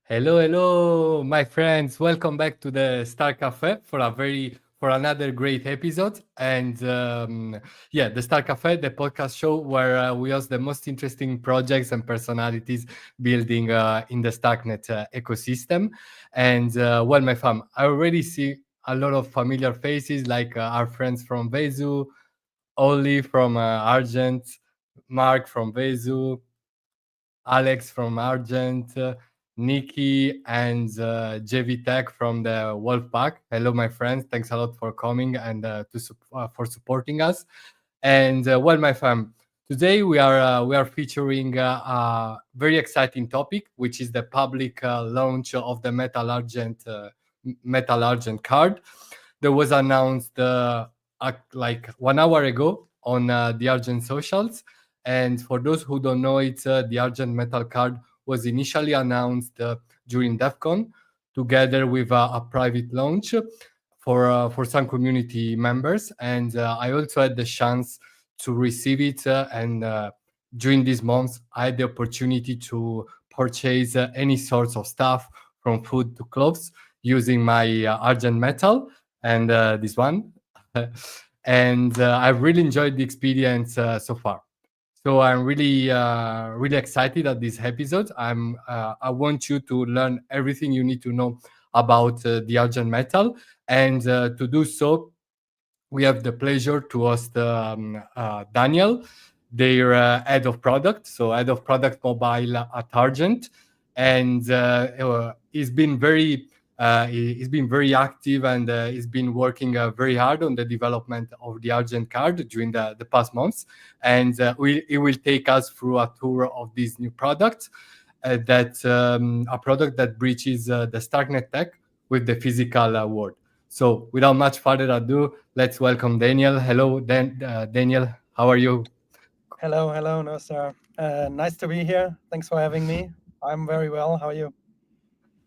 Hello, hello, my friends. Welcome back to the Star Cafe for another great episode. And the Star Cafe, the podcast show where we host the most interesting projects and personalities building in the Starknet ecosystem. And my fam, I already see a lot of familiar faces like our friends from Vezu, Oli from Argent, Mark from Vezu, Alex from Argent, Nikki, and JV Tech from the Wolf Pack. Hello, my friends. Thanks a lot for coming and for supporting us. And my fam, today we are featuring a very exciting topic, which is the public launch of the Metal Argent card. That was announced like 1 hour ago on the Argent socials. And for those who don't know it, the Argent Metal Card was initially announced during DEF CON together with a private launch for some community members. And I also had the chance to receive it. And during these months, I had the opportunity to purchase any sorts of stuff from food to clothes using my Argent Metal and this one. And I've really enjoyed the experience so far. So I'm really excited at this episode. I want you to learn everything you need to know about the Argent Metal, and to do so, we have the pleasure to host Daniel. their head of product, so head of product mobile at Argent, and he's been very active, and he's been working very hard on the development of the Argent card during the past months, and he will take us through a tour of this new product, that a product that bridges the Starknet tech with the physical world. So without much further ado, let's welcome Daniel. Hello, Daniel. How are you? Hello, no sir. Nice to be here. Thanks for having me. I'm very well. How are you?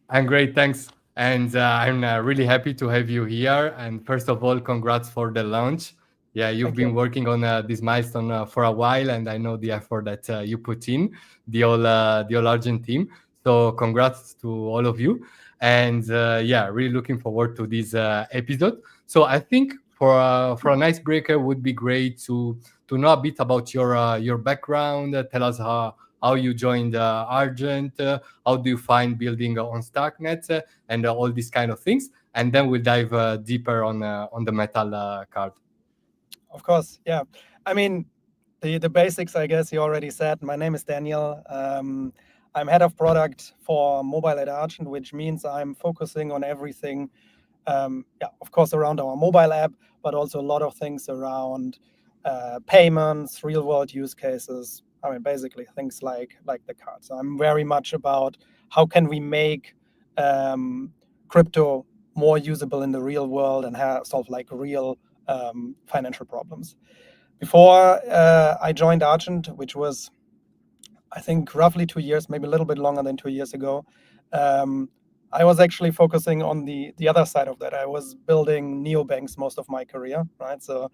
I'm great, thanks. And I'm really happy to have you here. And first of all, congrats for the launch. Yeah, you've Thank you. been working on this milestone for a while, and I know the effort that you put in, the all Argent team. So congrats to all of you. And yeah, really looking forward to this episode. So I think for an icebreaker would be great to know a bit about your background. Tell us how you joined Argent, how do you find building on Starknet, and all these kind of things, and then we'll dive deeper on the metal card. Of course, yeah. I mean, the basics, I guess you already said. My name is Daniel. I'm head of product for mobile at Argent, which means I'm focusing on everything. Yeah, of course, around our mobile app, but also a lot of things around payments, real world use cases. I mean, basically things like the card. So I'm very much about how can we make crypto more usable in the real world and solve like real financial problems. Before I joined Argent, which was I think roughly 2 years, maybe a little bit longer than 2 years ago, um, I was actually focusing on the other side of that. I was building neobanks most of my career, right? So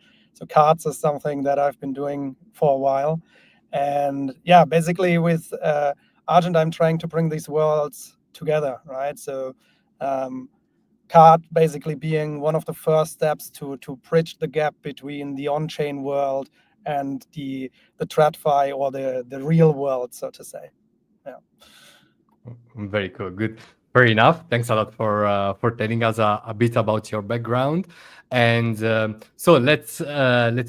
cards is something that I've been doing for a while, and yeah, basically with Argent, I'm trying to bring these worlds together, right? So um, card basically being one of the first steps to bridge the gap between the on-chain world and the TradFi or the real world, so to say. Yeah. Very cool. Good. Fair enough. Thanks a lot for telling us a bit about your background. And so let's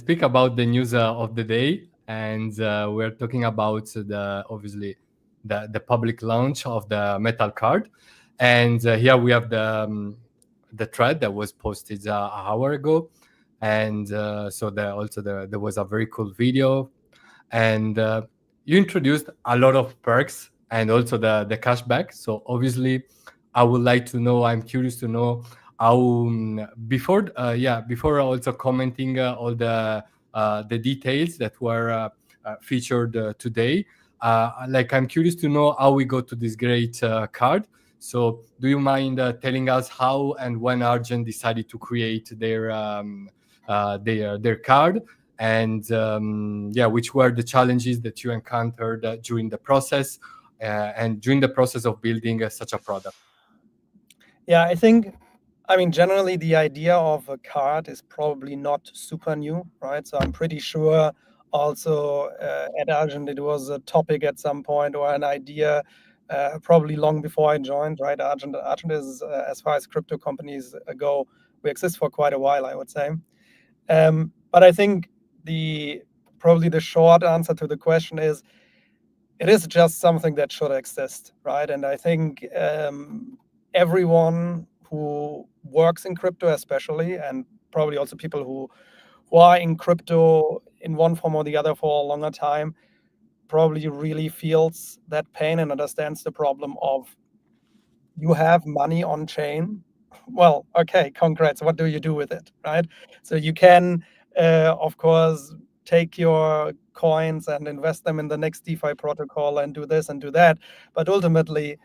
speak about the news of the day. And we're talking about the obviously the public launch of the metal card. And here we have the thread that was posted an hour ago. And so there was a very cool video, and you introduced a lot of perks and also the cashback. So obviously, I would like to know. I'm curious to know how before also commenting all the details that were featured today. Like I'm curious to know how we got to this great card. So, do you mind telling us how and when Argent decided to create their card, and yeah, which were the challenges that you encountered during the process and during the process of building such a product? Yeah, I mean, generally, the idea of a card is probably not super new, right? So I'm pretty sure also at Argent, it was a topic at some point or an idea probably long before I joined, right? Argent is, as far as crypto companies go, we exist for quite a while, I would say. But I think probably the short answer to the question is it is just something that should exist, right? And I think everyone who works in crypto, especially, and probably also people who are in crypto in one form or the other for a longer time, probably really feels that pain and understands the problem of you have money on chain. Well, okay, congrats. What do you do with it, right? So you can, of course, take your coins and invest them in the next DeFi protocol and do this and do that. But ultimately,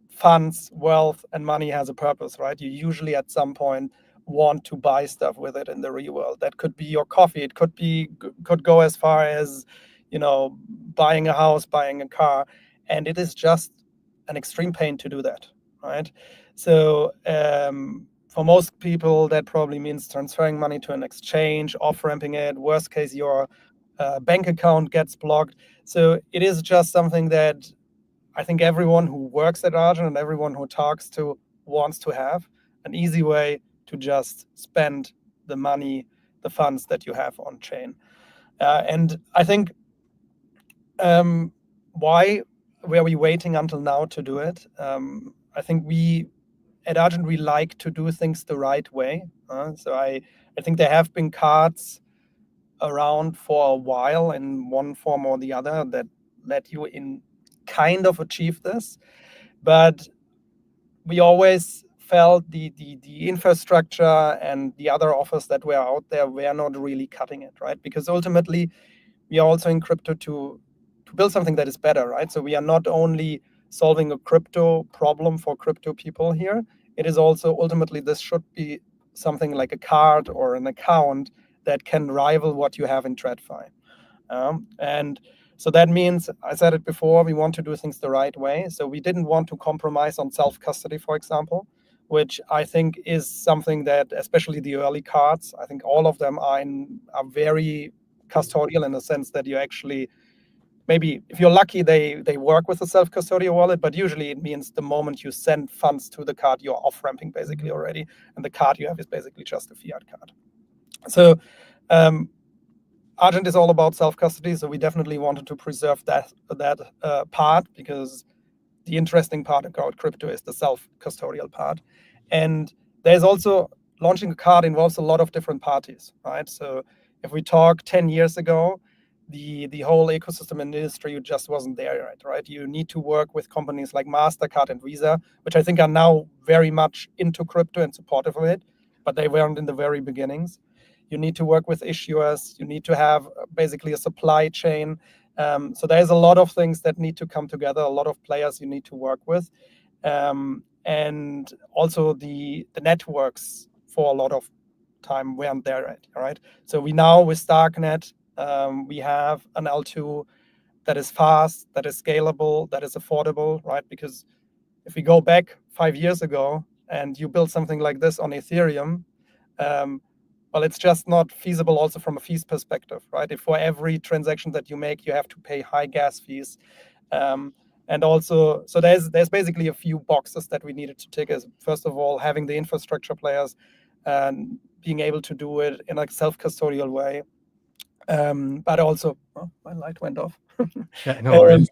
funds, wealth, and money has a purpose, right? You usually at some point want to buy stuff with it in the real world. That could be your coffee. It could go as far as, buying a house, buying a car, and it is just an extreme pain to do that, right? So for most people, that probably means transferring money to an exchange, off ramping it. Worst case, your bank account gets blocked. So it is just something that I think everyone who works at Argent and everyone who talks to wants to have an easy way to just spend the money, the funds that you have on chain. And I think why were we waiting until now to do it? I think we at Argent we like to do things the right way. So I think there have been cards around for a while in one form or the other that let you in kind of achieve this, but we always felt the infrastructure and the other offers that were out there were not really cutting it, right? Because ultimately we are also in crypto to build something that is better, right? So we are not only solving a crypto problem for crypto people here. It is also ultimately this should be something like a card or an account that can rival what you have in TradFi. And so that means, I said it before, we want to do things the right way. So we didn't want to compromise on self-custody, for example, which I think is something that, especially the early cards, I think all of them are very custodial in the sense that you actually, maybe if you're lucky, they work with a self-custodial wallet, but usually it means the moment you send funds to the card, you're off-ramping basically already, and the card you have is basically just a fiat card. So Argent is all about self-custody, so we definitely wanted to preserve that part, because the interesting part about crypto is the self-custodial part. And there's also, launching a card involves a lot of different parties, right? So if we talk 10 years ago, the whole ecosystem in the industry just wasn't there yet, right? You need to work with companies like MasterCard and Visa, which I think are now very much into crypto and supportive of it, but they weren't in the very beginnings. You need to work with issuers. You need to have basically a supply chain. So there's a lot of things that need to come together, a lot of players you need to work with. And also the networks for a lot of time weren't there yet, right? So we now, with Starknet, we have an L2 that is fast, that is scalable, that is affordable, right? Because if we go back 5 years ago and you build something like this on Ethereum, well, it's just not feasible also from a fees perspective, right? If for every transaction that you make, you have to pay high gas fees. And also, so there's basically a few boxes that we needed to tick. As first of all, having the infrastructure players and being able to do it in a self-custodial way. But also, oh, my light went off. Yeah, no worries.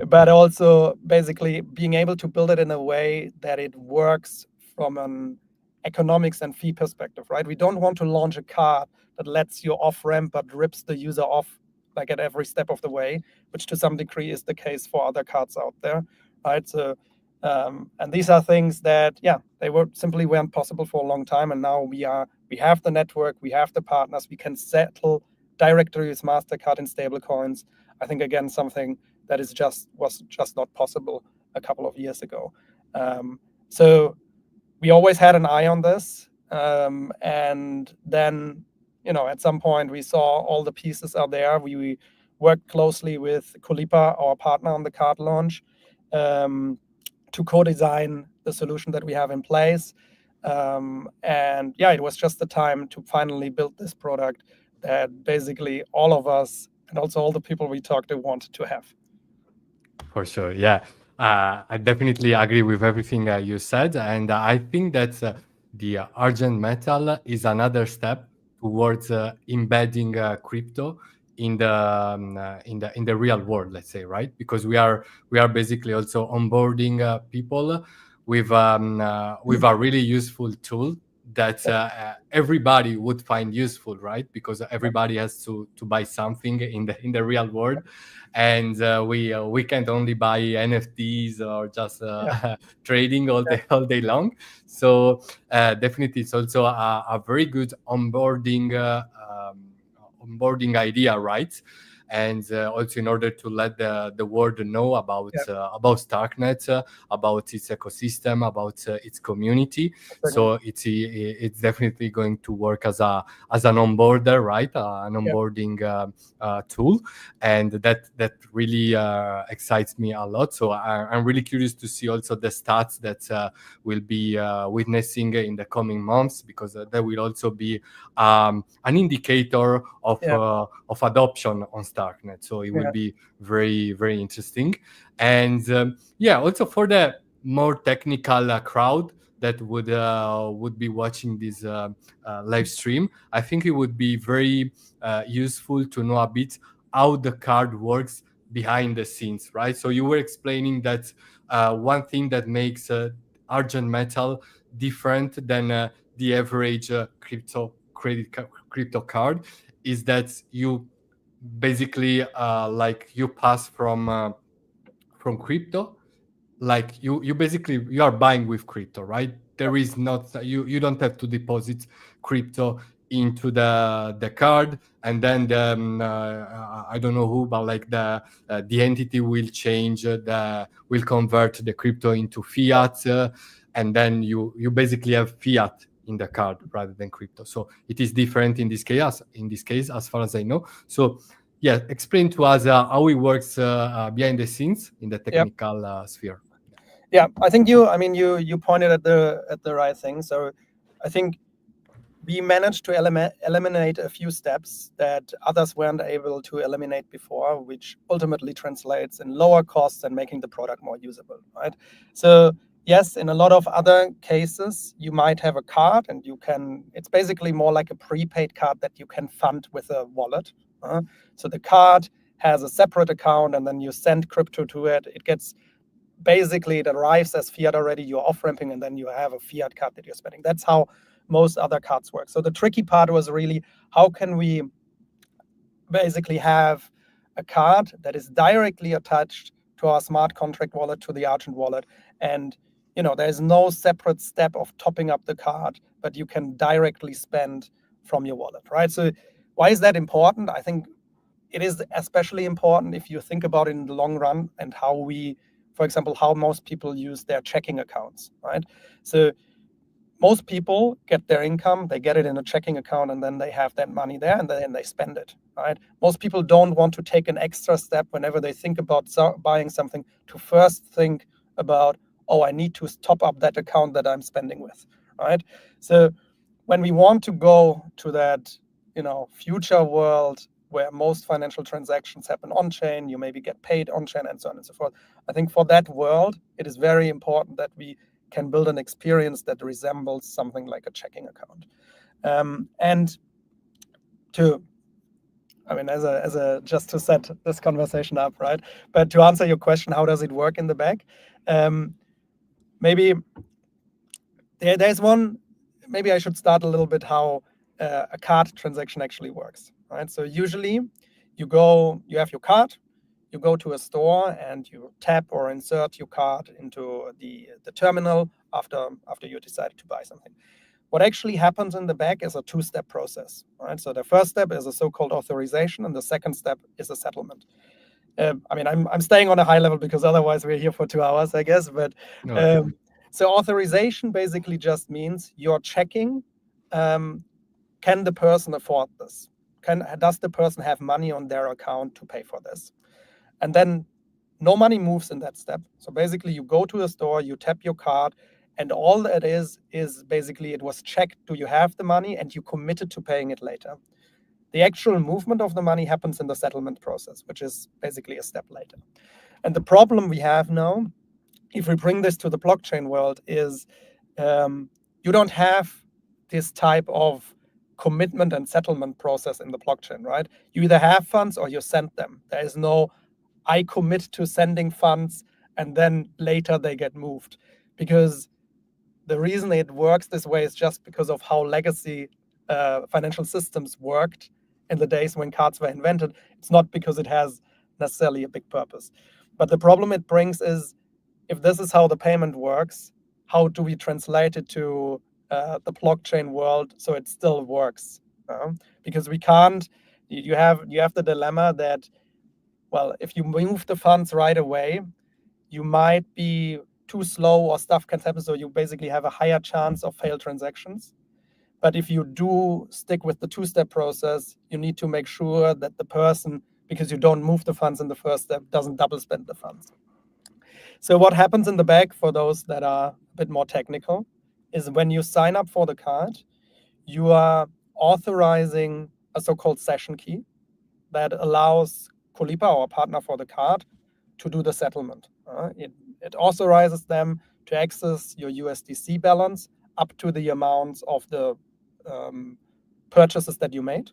But also basically being able to build it in a way that it works from an economics and fee perspective, right? We don't want to launch a card that lets you off ramp but rips the user off like at every step of the way, which to some degree is the case for other cards out there, right? So and these are things that, yeah, they simply weren't possible for a long time, and now we have the network, we have the partners, we can settle directly with Mastercard in stablecoins. I think again something that was just not possible a couple of years ago. So we always had an eye on this, and then at some point we saw all the pieces are there. We worked closely with Kulipa, our partner on the card launch, to co-design the solution that we have in place. And yeah, it was just the time to finally build this product that basically all of us and also all the people we talked to wanted to have. For sure, yeah. I definitely agree with everything you said, and I think that the Argent Metal is another step towards embedding crypto in the real world, let's say, right? Because we are basically also onboarding people with a really useful tool that everybody would find useful, right? Because everybody has to buy something in the real world, and we can't only buy NFTs or just trading all day long. So definitely, it's also a very good onboarding idea, right? And also in order to let the world know about Starknet, about its ecosystem, about its community. So it's definitely going to work as an onboarder, right? An onboarding tool, and that really excites me a lot. So I'm really curious to see also the stats that we'll be witnessing in the coming months, because that will also be an indicator of adoption on Starknet. So it will be very, very interesting. And also for the more technical crowd, that would be watching this live stream, I think it would be very useful to know a bit how the card works behind the scenes, right? So you were explaining that one thing that makes Argent Metal different than the average crypto card is that you basically like you pass from crypto, like you basically you are buying with crypto, right? There is not, you don't have to deposit crypto into the card, and then I don't know who, but like the entity will change the will convert the crypto into fiat, and then you basically have fiat in the card rather than crypto. So it is different in this case, as far as I know. So yeah, explain to us how it works behind the scenes in the Yeah. technical sphere. Yeah, I think you pointed at the right thing. So I think we managed to eliminate a few steps that others weren't able to eliminate before, which ultimately translates in lower costs and making the product more usable, right? So yes, in a lot of other cases, you might have a card and it's basically more like a prepaid card that you can fund with a wallet. So the card has a separate account and then you send crypto to it. It arrives as fiat already, you're off-ramping, and then you have a fiat card that you're spending. That's how most other cards work. So the tricky part was really, how can we basically have a card that is directly attached to our smart contract wallet, to the Argent wallet, and there's no separate step of topping up the card, but you can directly spend from your wallet, right? So why is that important? I think it is especially important if you think about it in the long run and for example, how most people use their checking accounts, right? So most people get their income, they get it in a checking account, and then they have that money there, and then they spend it, right? Most people don't want to take an extra step whenever they think about buying something to first think about, oh, I need to top up that account that I'm spending with, right? So when we want to go to that, future world where most financial transactions happen on chain, you maybe get paid on chain, and so on and so forth. I think for that world, it is very important that we can build an experience that resembles something like a checking account. And just to set this conversation up, right? But to answer your question, how does it work in the back? Maybe there's one. Maybe I should start a little bit how a card transaction actually works, right? So usually, you have your card, you go to a store and you tap or insert your card into the terminal after you decided to buy something. What actually happens in the back is a two-step process, right? So the first step is a so-called authorization, and the second step is a settlement. I'm staying on a high level because otherwise we're here for 2 hours, I guess. But so authorization basically just means you're checking, can the person afford this? Does the person have money on their account to pay for this? And then no money moves in that step. So basically you go to a store, you tap your card, and all that is basically it was checked, do you have the money, and you committed to paying it later. The actual movement of the money happens in the settlement process, which is basically a step later. And the problem we have now, if we bring this to the blockchain world, is you don't have this type of commitment and settlement process in the blockchain, right? You either have funds or you send them. There is no, I commit to sending funds and then later they get moved. Because the reason it works this way is just because of how legacy financial systems worked in the days when cards were invented. It's not because it has necessarily a big purpose. But the problem it brings is, if this is how the payment works, how do we translate it to the blockchain world so it still works? Because we can't. You have the dilemma that, well, if you move the funds right away, you might be too slow or stuff can happen. So you basically have a higher chance of failed transactions. But if you do stick with the two-step process, you need to make sure that the person, because you don't move the funds in the first step, doesn't double spend the funds. So what happens in the back, for those that are a bit more technical, is when you sign up for the card, you are authorizing a so-called session key that allows Kolipa, our partner for the card, to do the settlement. It authorizes them to access your USDC balance up to the amounts of the purchases that you made.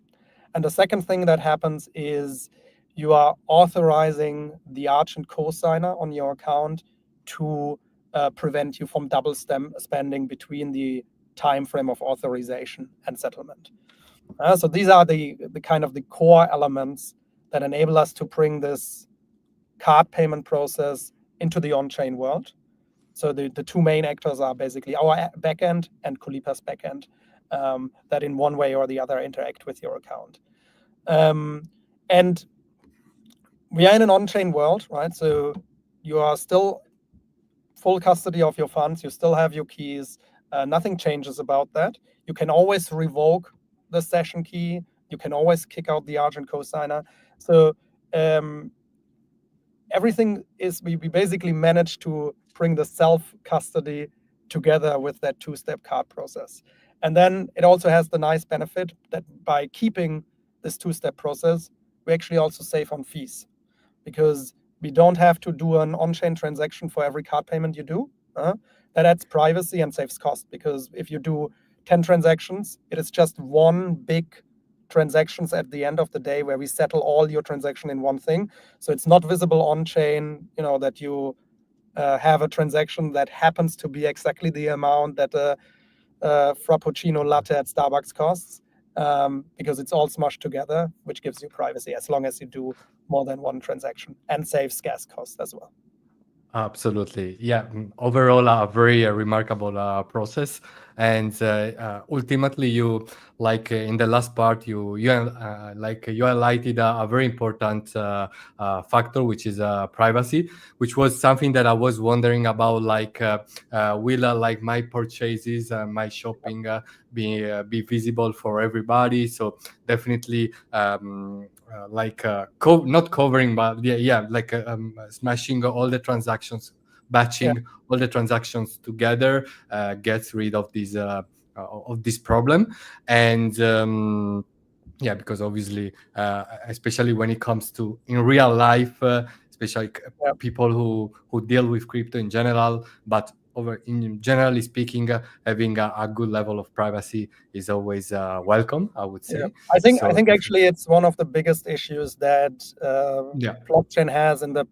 And the second thing that happens is you are authorizing the Argent cosigner on your account to prevent you from double spending between the time frame of authorization and settlement. So these are the kind of the core elements that enable us to bring this card payment process into the on-chain world. So the two main actors are basically our backend and Kulipa's backend that in one way or the other interact with your account. And we are in an on-chain world, right? So you are still full custody of your funds. You still have your keys. Nothing changes about that. You can always revoke the session key. You can always kick out the Argent cosigner. So everything is, we basically managed to bring the self-custody together with that two-step card process. And then it also has the nice benefit that by keeping this two-step process, we actually also save on fees, because we don't have to do an on-chain transaction for every card payment you do. That adds privacy and saves cost, because if you do 10 transactions, it is just one big transactions at the end of the day where we settle all your transaction in one thing. So it's not visible on chain, that you have a transaction that happens to be exactly the amount that a Frappuccino latte at Starbucks costs, because it's all smushed together, which gives you privacy as long as you do more than one transaction and saves gas costs as well. Absolutely. Yeah. Overall, a very remarkable process. And ultimately, you like in the last part, you highlighted a very important factor, which is privacy, which was something that I was wondering about. Like, will like my purchases, my shopping, be visible for everybody? So definitely, not covering, but like smashing all the transactions, Yeah, batching all the transactions together gets rid of this problem. And because obviously, especially when it comes to in real life, especially yeah, people who deal with crypto in general, but in generally speaking, having a good level of privacy is always welcome, I would yeah. say. I think So actually it's one of the biggest issues that yeah, blockchain has in the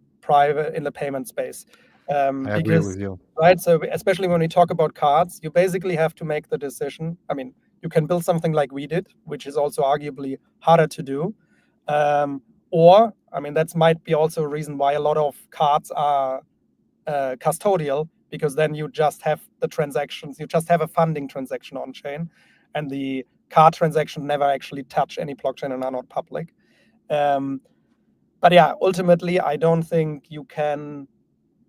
payment space, I agree because with you. right. So especially when we talk about cards, you basically have to make the decision. I mean, you can build something like we did, which is also arguably harder to do, or I mean that might be also a reason why a lot of cards are custodial, because then you just have the transactions, you just have a funding transaction on chain, and the card transaction never actually touch any blockchain and are not public. But yeah, ultimately, I don't think you can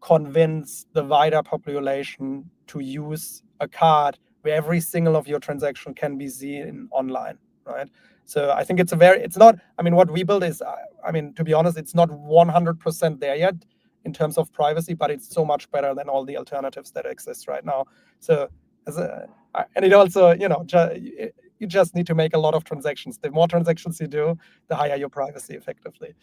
convince the wider population to use a card where every single of your transaction can be seen online, right? So I think it's not, I mean, what we build is, I mean, to be honest, it's not 100% there yet in terms of privacy, but it's so much better than all the alternatives that exist right now. So, and it also, you just need to make a lot of transactions. The more transactions you do, the higher your privacy effectively.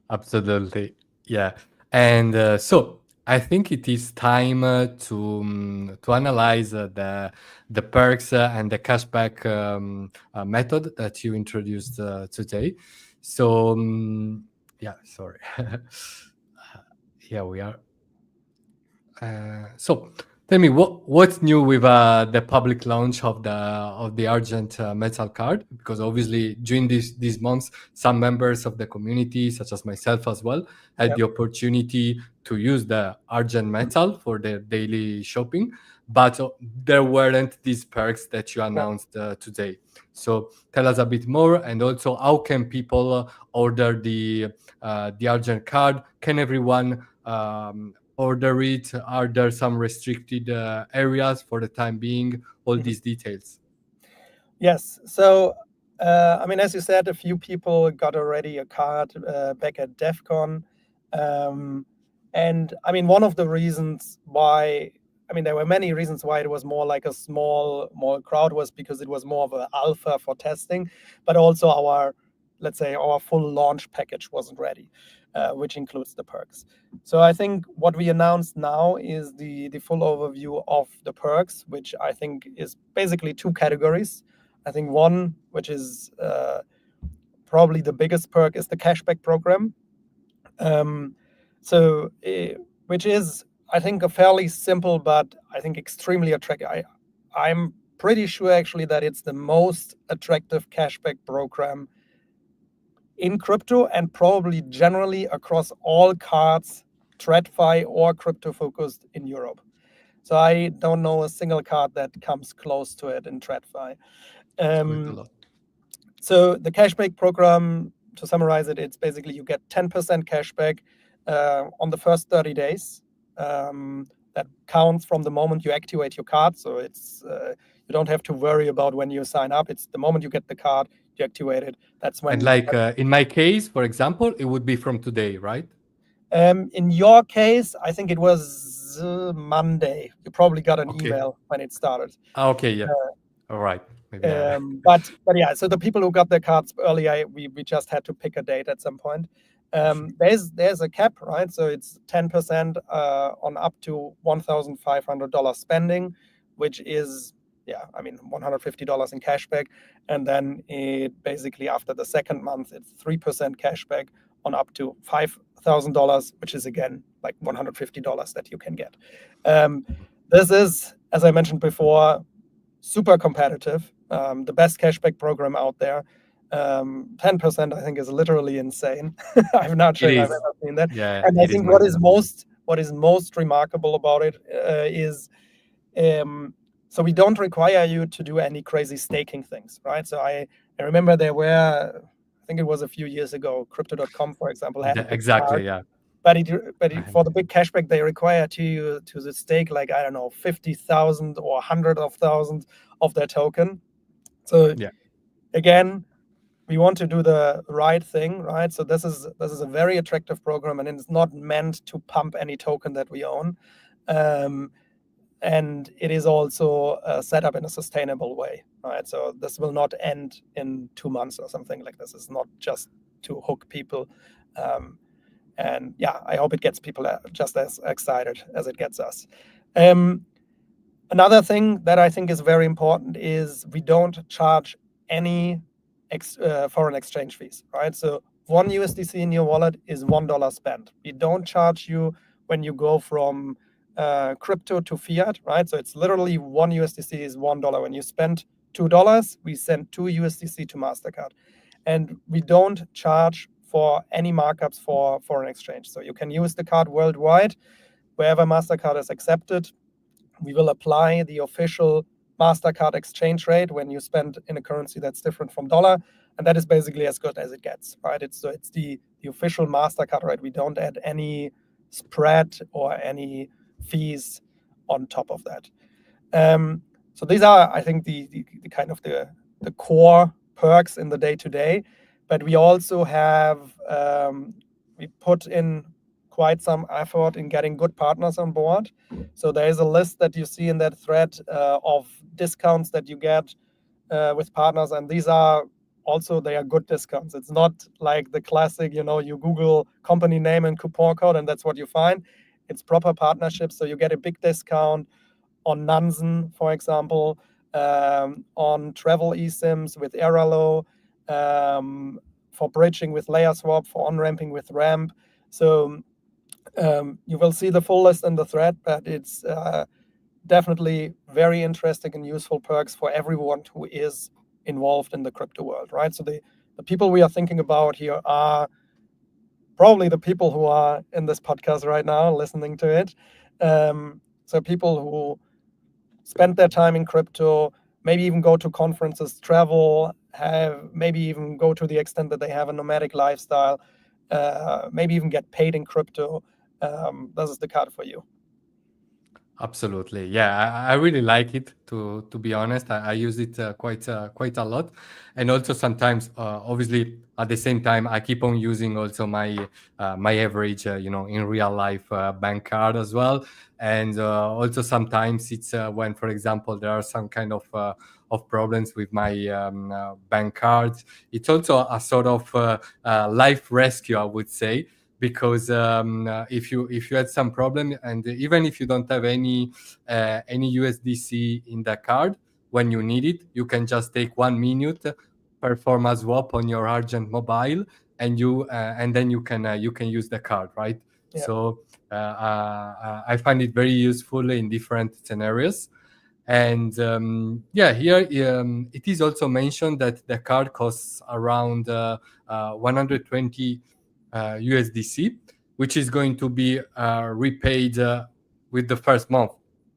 Absolutely. Yeah. And so I think it is time to analyze the perks and the cashback method that you introduced today. So yeah, sorry. Here we are. So tell me what's new with the public launch of the Argent Metal Card? Because obviously during these months, some members of the community, such as myself as well, had Yeah. the opportunity to use the Argent Metal for their daily shopping, but there weren't these perks that you Yeah. announced today. So tell us a bit more, and also how can people order the Argent Card? Can everyone order it? Are there some restricted areas for the time being? All Mhm. these details. Yes. So, I mean, as you said, a few people got already a card back at DEF CON. And I mean, one of the reasons why, I mean, there were many reasons why it was more like a small crowd was because it was more of an alpha for testing, but also our let's say our full launch package wasn't ready, which includes the perks. So I think what we announced now is the full overview of the perks, which I think is basically two categories. I think one, which is probably the biggest perk, is the cashback program. Um, so, which is, I think, a fairly simple but I think extremely attractive. I'm pretty sure actually that it's the most attractive cashback program in crypto and probably generally across all cards, TradFi or crypto focused in Europe. So I don't know a single card that comes close to it in TradFi. It's quite a Um, lot. so the cashback program, to summarize it, it's basically you get 10% cashback on the first 30 days. That counts from the moment you activate your card. So it's you don't have to worry about when you sign up. It's the moment you get the card, you activate it. That's And when. like in my case, for example, it would be from today, right? In your case, I think it was Monday. You probably got an Okay. email when it started. Okay, yeah. All right. Maybe But yeah, so the people who got their cards earlier, we just had to pick a date at some point. There's a cap, right? So it's 10% on up to $1,500 spending, which is, yeah, I mean, $150 in cashback, and then it basically after the second month it's 3% cashback on up to $5,000, which is again like $150 that you can get. This is, as I mentioned before, super competitive, the best cashback program out there. 10% I think is literally insane. I'm not it sure if I've is. ever seen that. Yeah, And I it is think what is massive. most remarkable about it is so we don't require you to do any crazy staking things, right? So I remember there were, I think it was a few years ago, crypto.com, for example, had a big Exactly, card, yeah. for the big cashback they require to the stake like, I don't know, 50,000 or hundreds of thousands of their token. So Yeah. again, we want to do the right thing, right? So this is a very attractive program, and it's not meant to pump any token that we own. And it is also set up in a sustainable way, right? So this will not end in 2 months or something like this. It's not just to hook people. And yeah, I hope it gets people just as excited as it gets us. Another thing that I think is very important is we don't charge any foreign exchange fees, right? So one USDC in your wallet is $1 spent. We don't charge you when you go from crypto to fiat, right? So it's literally one USDC is $1. When you spend $2, we send 2 USDC to MasterCard. And we don't charge for any markups for foreign exchange. So you can use the card worldwide, wherever MasterCard is accepted. We will apply the official MasterCard exchange rate when you spend in a currency that's different from dollar. And that is basically as good as it gets, right? It's the official MasterCard rate. We don't add any spread or any fees on top of that. So these are, I think, the kind of the core perks in the day-to-day. But we also have, we put in quite some effort in getting good partners on board. So there is a list that you see in that thread of discounts that you get with partners, and these are also, they are good discounts. It's not like the classic, you Google company name and coupon code and that's what you find. It's proper partnerships, so you get a big discount on Nansen, for example, on travel eSIMs with Airalo, for bridging with LayerSwap, for on-ramping with Ramp. So you will see the full list in the thread, but it's definitely very interesting and useful perks for everyone who is involved in the crypto world, right? So the people we are thinking about here are probably the people who are in this podcast right now listening to it. So people who spend their time in crypto, maybe even go to conferences, travel, maybe even go to the extent that they have a nomadic lifestyle, maybe even get paid in crypto. This is the card for you. Absolutely, yeah. I really like it. To be honest, I use it quite a lot, and also sometimes, obviously, at the same time, I keep on using also my average, in real life bank card as well, and also sometimes it's when, for example, there are some kind of problems with my bank cards. It's also a sort of life rescue, I would say, because if you had some problem, and even if you don't have any USDC in the card, when you need it, you can just take 1 minute, perform a swap on your Argent mobile, and then you can use the card, right? Yeah. So I find it very useful in different scenarios. And yeah, here it is also mentioned that the card costs around 120 USDC, which is going to be repaid with the first month.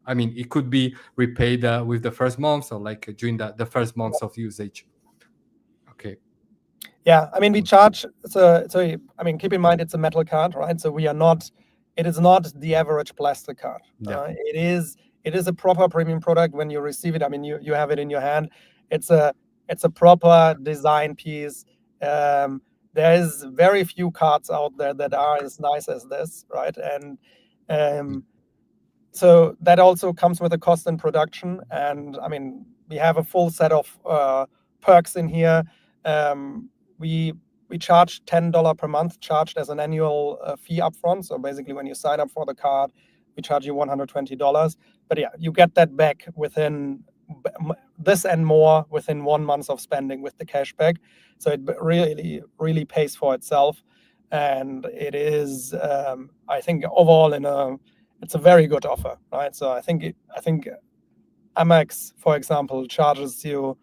I mean, it could be repaid with the first month, or like during the first months of usage. Okay. Yeah, I mean, we charge. So I mean, keep in mind it's a metal card, right? So we are not. It is not the average plastic card. Yeah. It is. It is a proper premium product when you receive it. I mean, you have it in your hand. It's a proper design piece. There's very few cards out there that are as nice as this, right? And so that also comes with a cost in production. And I mean, we have a full set of perks in here. We charge $10 per month, charged as an annual fee upfront. So basically, when you sign up for the card, we charge you $120. But yeah, you get that back within this and more within 1 month of spending with the cashback. So it really pays for itself, and it is, I think, overall it's a very good offer, right? So I think Amex, for example, charges you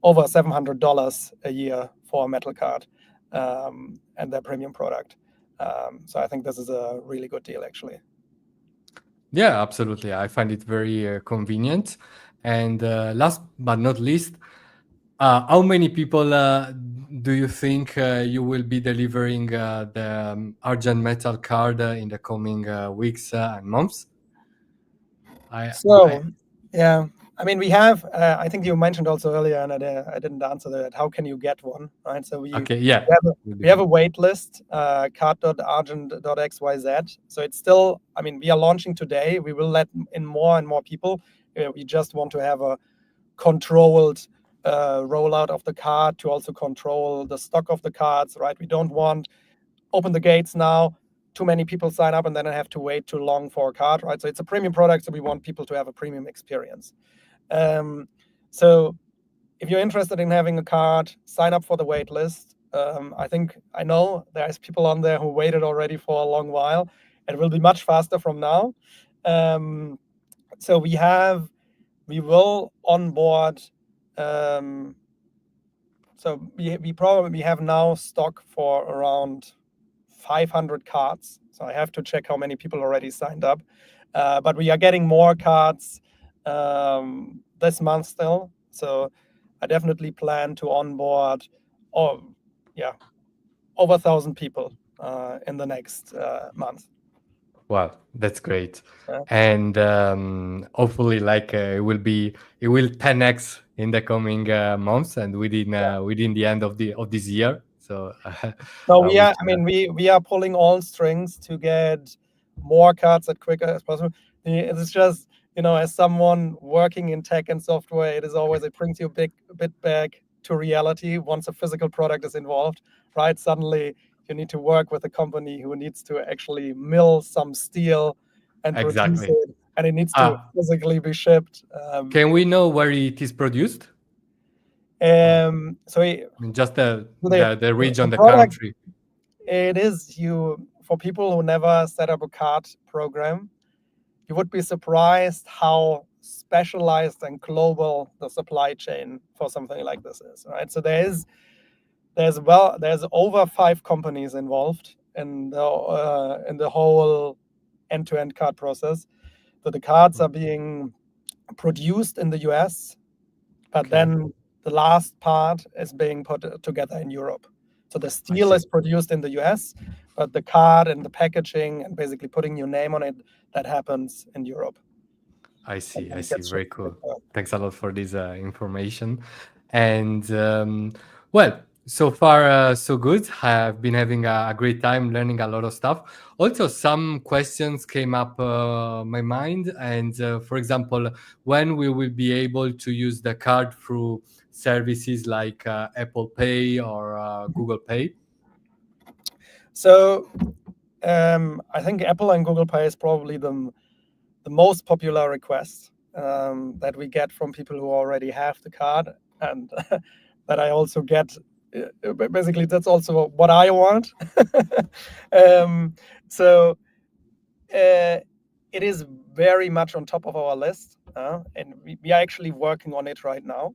over $700 a year for a metal card and their premium product. So I think this is a really good deal, actually. Yeah, absolutely. I find it very convenient. And last but not least, how many people do you think you will be delivering the Argent Metal Card in the coming weeks and months? So, yeah, I mean, we have. I think you mentioned also earlier, and I didn't answer that. How can you get one? Right. So Okay, yeah. we have a wait list, card.argent.xyz. So it's still. I mean, we are launching today. We will let in more and more people. We just want to have a controlled rollout of the card to also control the stock of the cards. Right. We don't want open the gates now, too many people sign up and then I have to wait too long for a card, right? So it's a premium product, so we want people to have a premium experience. So if you're interested in having a card, sign up for the wait list. I know there's people on there who waited already for a long while. It will be much faster from now. So we will onboard. So we probably have now stock for around 500 cards. So I have to check how many people already signed up. But we are getting more cards this month still. So I definitely plan to onboard, over 1,000 people in the next month. Wow, that's great. Yeah. And hopefully, like it will 10x in the coming months and within the end of this year. So No, we are. I mean, we are pulling all strings to get more cards as quicker as possible. It's just, as someone working in tech and software, it brings you a bit back to reality once a physical product is involved, right? Suddenly you need to work with a company who needs to actually mill some steel and produce exactly. it, and it needs to physically be shipped. Can we know where it is produced? So Just the region, the product, country. it is for people who never set up a card program, you would be surprised how specialized and global the supply chain for something like this is, right? So there's over 5 companies involved in the whole end-to-end card process. So the cards are being produced in the US, but then the last part is being put together in Europe. So the steel is produced in the US, but the card and the packaging and basically putting your name on it, that happens in Europe. I see. Very cool. Thanks a lot for this information. And well, So far, so good. I've been having a great time learning a lot of stuff. Also, some questions came up my mind, and for example, when we will be able to use the card through services like Apple Pay or Google Pay. So I think Apple and Google Pay is probably the most popular request that we get from people who already have the card, and that I also get. Basically, that's also what I want. um, so it is very much on top of our list, and we are actually working on it right now.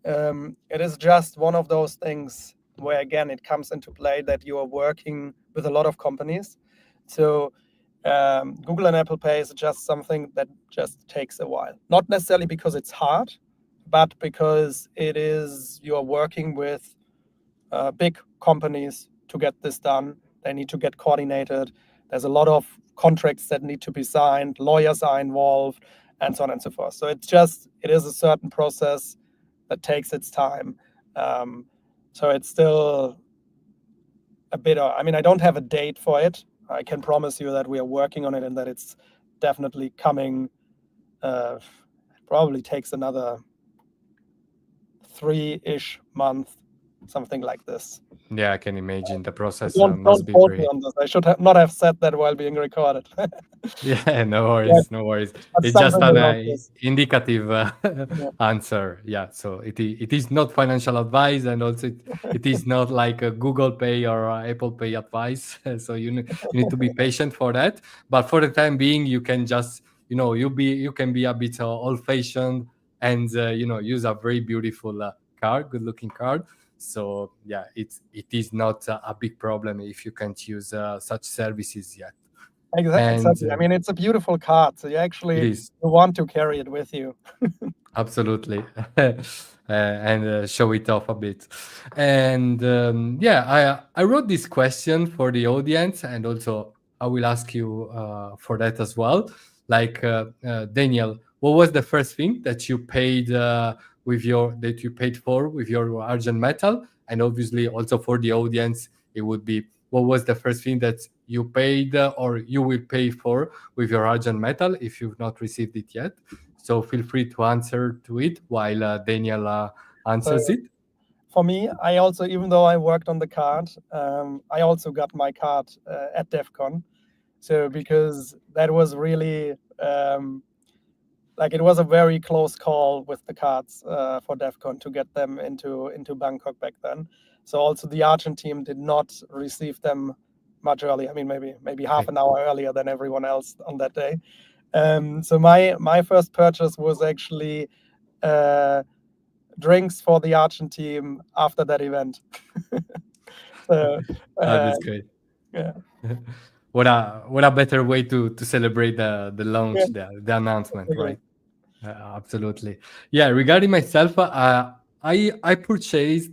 It is just one of those things where, again, it comes into play that you are working with a lot of companies. So Google and Apple Pay is just something that just takes a while. Not necessarily because it's hard, but because it is you are working with big companies to get this done. They need to get coordinated. There's a lot of contracts that need to be signed. Lawyers are involved, and so on and so forth. So it is a certain process that takes its time. So it's still a bit. I mean, I don't have a date for it. I can promise you that we are working on it and that it's definitely coming. It probably takes another 3-ish month, something like this. Yeah, I can imagine the process Don't must be quote me very. on this. I should not have said that while being recorded. Yeah, no Yeah, worries, no worries. but It's just something an about this. indicative Yeah, answer. Yeah, so it is not financial advice, and also it is not like a Google Pay or Apple Pay advice. So you need to be patient for that. But for the time being, you can just you can be a bit old fashioned and use a very beautiful card, good looking card. So yeah, it is not a big problem if you can't use such services yet. And exactly. I mean, it's a beautiful card, so you it actually is want to carry it with you. absolutely and show it off a bit. And yeah, I wrote this question for the audience, and also I will ask you for that as well. Like Daniel, what was the first thing that you paid for with your Argent Metal? And obviously also for the audience, it would be, what was the first thing that you paid or you will pay for with your Argent Metal if you've not received it yet? So feel free to answer to it while Daniel So answers it. for me, I also, even though I worked on the card, I also got my card at DEF CON. So because that was really like it was a very close call with the cards for DEF CON to get them into Bangkok back then. So also the Argent team did not receive them much earlier. I mean, maybe half Okay. an hour earlier than everyone else on that day. So my first purchase was actually drinks for the Argent team after that event. So That's great. yeah, What a better way to celebrate the yeah, launch, the announcement, exactly. right? Absolutely. Yeah. Regarding myself, I purchased.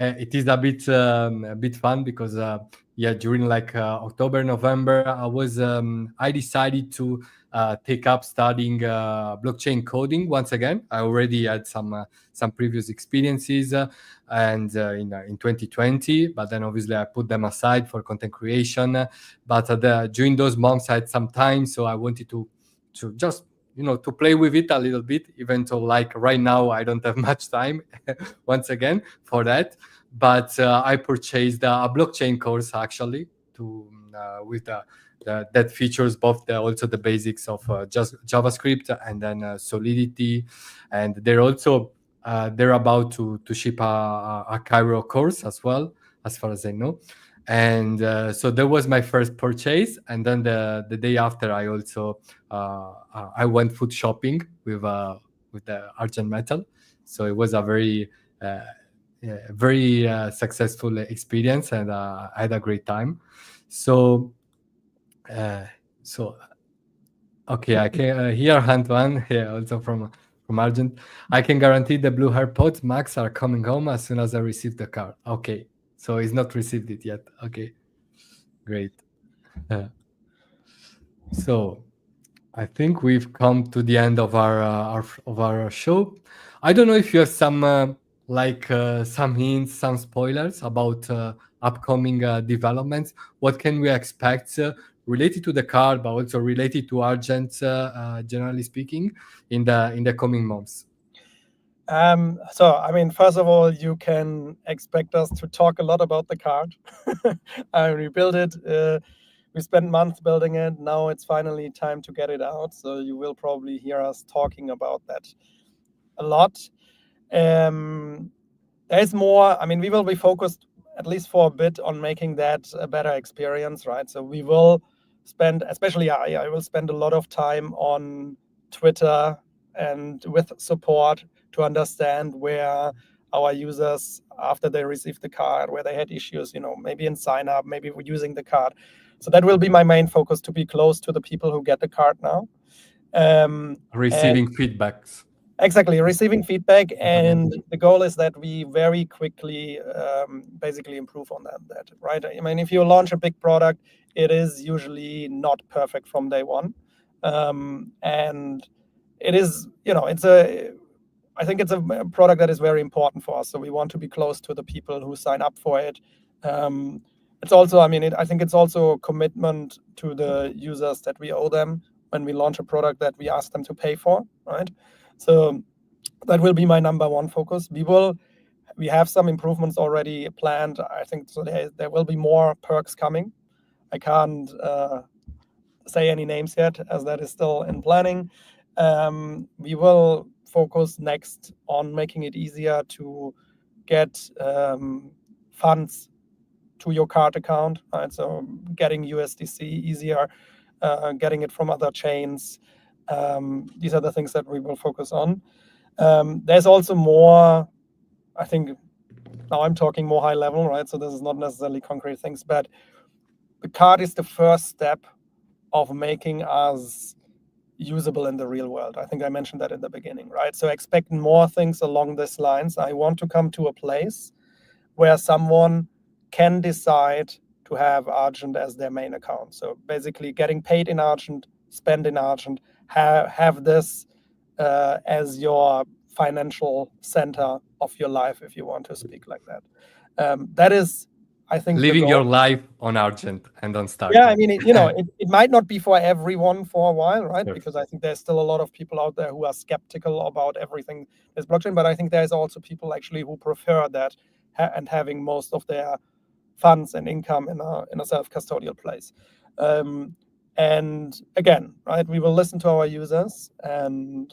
It is a bit fun because yeah, during like October, November, I decided to take up studying blockchain coding once again. I already had some previous experiences and in 2020, but then obviously I put them aside for content creation. But during those months, I had some time, so I wanted to just to play with it a little bit, even though like right now I don't have much time once again for that. But I purchased a blockchain course actually to with that features both also the basics of just JavaScript and then Solidity, and they're about to ship a Cairo course as well, as far as I know. And so that was my first purchase, and then the day after I went food shopping with the Argent Metal. So it was a uh, very successful experience, and I had a great time. So uh, so okay, I can hear Antoine here also from Argent. I can guarantee the Blue AirPods Max are coming home as soon as I receive the card. Okay, so he's not received it yet. Okay, great. Uh, so I think we've come to the end of our show. I don't know if you have some like some hints, some spoilers about upcoming developments? What can we expect related to the card, but also related to Argent, generally speaking, in the coming months? So, I mean, first of all, you can expect us to talk a lot about the card. We built it. We spent months building it. Now it's finally time to get it out. So you will probably hear us talking about that a lot. There's more. I mean, we will be focused at least for a bit on making that a better experience, right? So we will spend, especially I will spend a lot of time on Twitter and with support to understand where our users, after they received the card, where they had issues, maybe in sign up, maybe we're using the card. So that will be my main focus, to be close to the people who get the card now. And Receiving feedbacks. exactly, receiving feedback, and the goal is that we very quickly basically improve on that, right? I mean, if you launch a big product, it is usually not perfect from day one, and it is, I think it's a product that is very important for us. So we want to be close to the people who sign up for it. It's also, I mean, I think it's also a commitment to the users that we owe them when we launch a product that we ask them to pay for, right? So that will be my number one focus. We have some improvements already planned. I think so there will be more perks coming. I can't say any names yet, as that is still in planning. We will focus next on making it easier to get funds to your card account, right? So getting USDC easier, getting it from other chains. These are the things that we will focus on. There's also more, I think, now I'm talking more high level, right? So this is not necessarily concrete things, but the card is the first step of making us usable in the real world. I think I mentioned that in the beginning, right? So expect more things along these lines. I want to come to a place where someone can decide to have Argent as their main account. So basically getting paid in Argent, spend in Argent, have this as your financial center of your life, if you want to speak like that. That is, I think, the Living goal. your life on Argent and on Starknet. Yeah, I mean, it might not be for everyone for a while, right? Sure. Because I think there's still a lot of people out there who are skeptical about everything that's blockchain, but I think there's also people actually who prefer that and having most of their funds and income in a self-custodial place. And again, right, we will listen to our users, and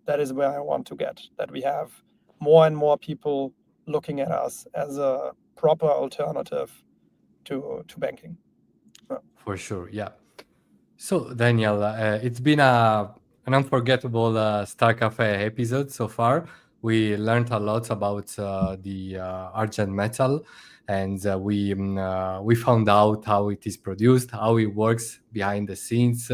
that is where I want to get, that we have more and more people looking at us as a proper alternative to banking. For sure, yeah. So, Daniel, it's been an unforgettable Star Cafe episode so far. We learned a lot about the Argent Metal, and we found out how it is produced, how it works behind the scenes,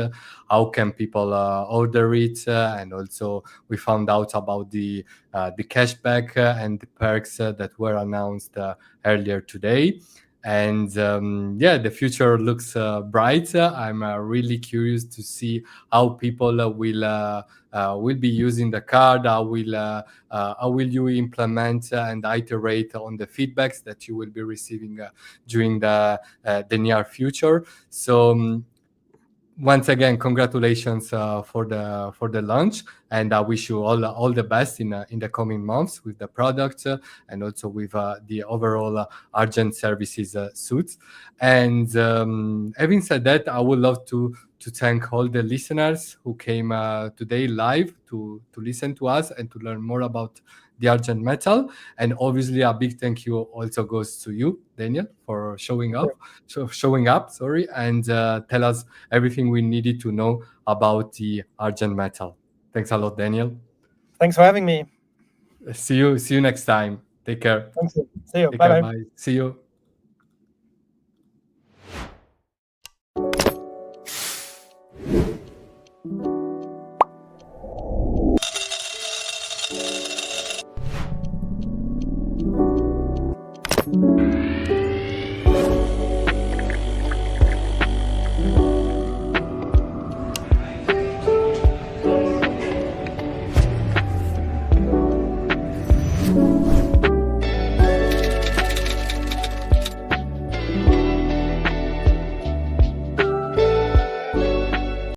how can people order it, and also we found out about the cashback and the perks that were announced earlier today. And yeah, the future looks bright. I'm really curious to see how people will be using the card. How will you implement and iterate on the feedbacks that you will be receiving during the near future? So once again, congratulations for the launch, and I wish you all the best in the coming months with the product and also with the overall Argent services suite. And having said that, I would love to thank all the listeners who came today live to listen to us and to learn more about the Argent Metal. And obviously, a big thank you also goes to you, Daniel, for showing up. Sorry, and tell us everything we needed to know about the Argent Metal. Thanks a lot, Daniel. Thanks for having me. See you next time. Take care. Thank you. See you. Take care. Bye-bye. Bye. See you.